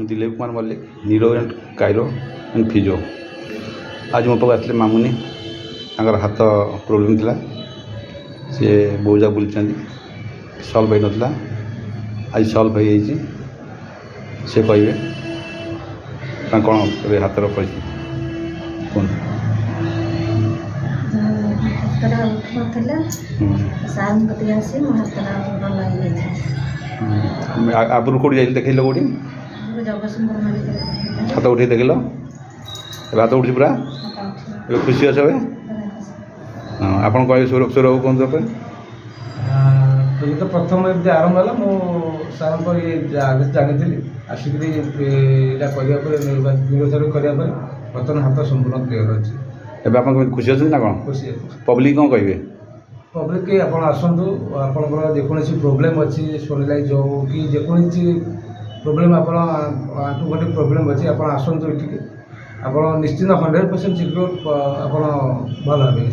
Dilip Kumar Mallik, neuro and chiro and physio. आज मो पाक आसले मामुनी हाथ प्रोब्लेम थिला सी बोजा बुलूँ सल्व हो नाला आज सल्व हो सी कहे कौन हाथर परिस्थिति कौन आगुरी कौट जा देख कौटी हाथ उठे देख हाथ उठी पूरा खुशी अच्छे हाँ आप कहे सुरक्षा बाबू कौन पे ये तो प्रथम एमती आरंभ है सार जानी आसिक निरोधर करने बर्तमान हाथ संपूर्ण क्लीयर अच्छे एवं आप खुशी अच्छे ना कौन खुशी पब्लिक कौन कहे पब्लिक आप आसतु आपंकर जेकोसी प्रोब्लेम अच्छी स्पॉन्डिलाइज हो कि जेकोसी प्रोब्लेम आप आंटूगंठी प्रोब्लेम अच्छी आप आसतु ये आप निश्चित 100% सिक्योर आप भल हे।